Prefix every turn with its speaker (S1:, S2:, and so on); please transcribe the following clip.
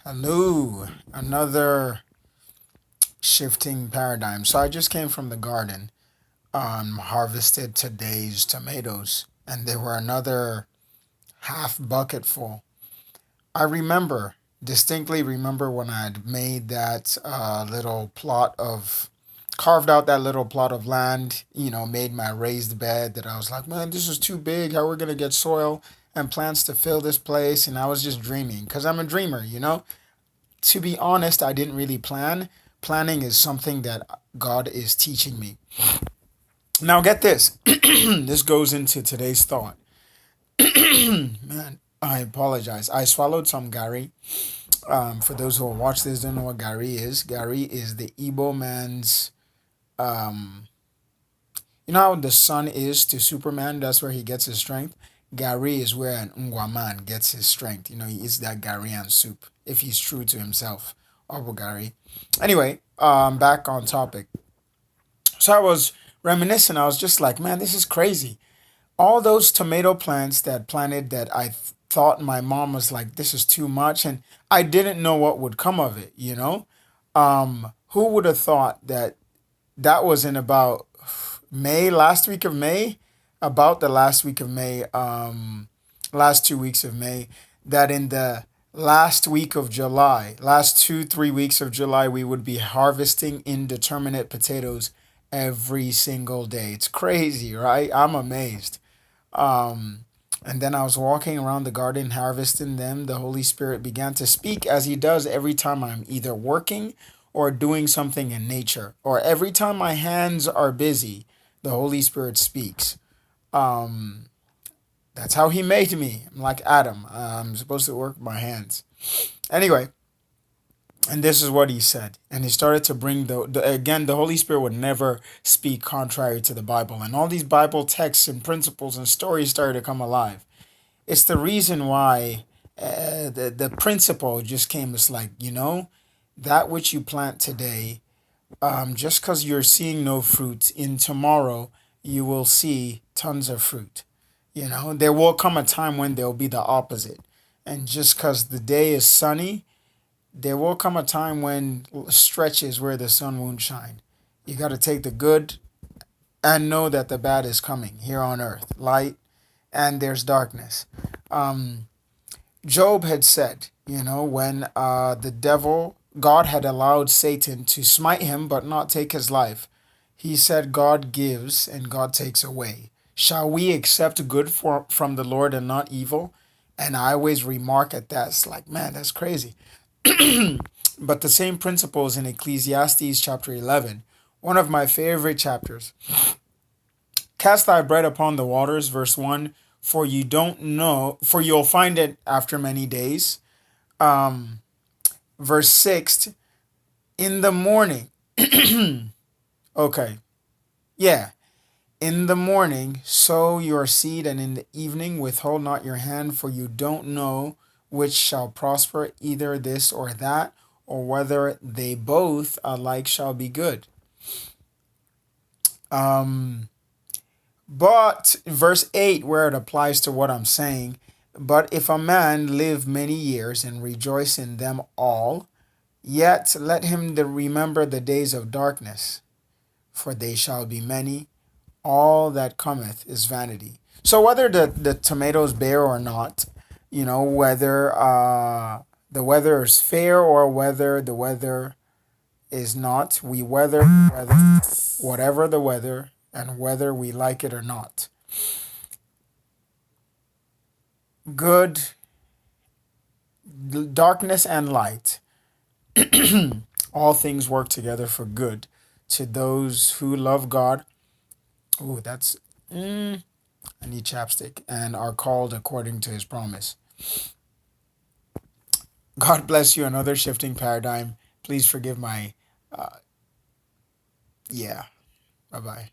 S1: Hello, another shifting paradigm. So I just came from the garden, harvested today's tomatoes, and they were another half bucket full. I remember, distinctly remember when I'd made that little plot of, carved out that little plot of land, made my raised bed that I was like, man, this is too big. How we're going to get soil and plants to fill this place? And I was just dreaming because I'm a dreamer. To be honest, I didn't really plan. Planning is something that God is teaching me. Now, get this. This goes into today's thought. Man, I apologize. I swallowed some Gary. For those who will watch this, don't know what Gary is. Gary is the Igbo man's. Um, you know how the sun is to Superman? That's where he gets his strength. Gary is where an Ngwaman gets his strength. He eats that Garian soup if he's true to himself. Oh, Gary. Anyway, back on topic. So I was reminiscing. I was just like, man, this is crazy. All those tomato plants that planted that thought my mom was like, this is too much, and I didn't know what would come of it. Who would have thought that that was in about May, last week of May, about the last week of May, last 2 weeks of May, that in the last week of July, last 2, 3 weeks of July, we would be harvesting indeterminate potatoes every single day. It's crazy, right? I'm amazed. Um, and then I was walking around the garden harvesting them. The Holy Spirit began to speak as He does every time I'm either working or doing something in nature, or every time my hands are busy, the Holy Spirit speaks. Um, that's how He made me. I'm like Adam. I'm supposed to work with my hands. Anyway, and this is what He said. And He started to bring again, the Holy Spirit would never speak contrary to the Bible. And all these Bible texts and principles and stories started to come alive. It's the reason why the principle just came. It's like, that which you plant today, just because you're seeing no fruit, in tomorrow you will see tons of fruit. There will come a time when there will be the opposite. And just because the day is sunny, there will come a time when stretches where the sun won't shine. You got to take the good and know that the bad is coming here on earth. Light and there's darkness. Um, Job had said, when God had allowed Satan to smite him but not take his life, he said, God gives and God takes away. Shall we accept good from the Lord and not evil? And I always remark at that. It's like, man, that's crazy. But the same principles in Ecclesiastes chapter 11, one of my favorite chapters. Cast thy bread upon the waters, verse 1, for you don't know, for you'll find it after many days. Um, verse 6, in the morning. Okay, yeah. In the morning, sow your seed, and in the evening, withhold not your hand, for you don't know which shall prosper, either this or that, or whether they both alike shall be good. Um, but verse 8, where it applies to what I'm saying, but if a man live many years and rejoice in them all, yet let him remember the days of darkness, for they shall be many. All that cometh is vanity. So whether the tomatoes bear or not, whether the weather is fair or whether the weather is not, we weather whatever the weather, and whether we like it or not. Good, darkness and light, all things work together for good to those who love God. Oh, that's I need chapstick, and are called according to His promise. God bless you. Another shifting paradigm. Please forgive my, yeah. Bye bye.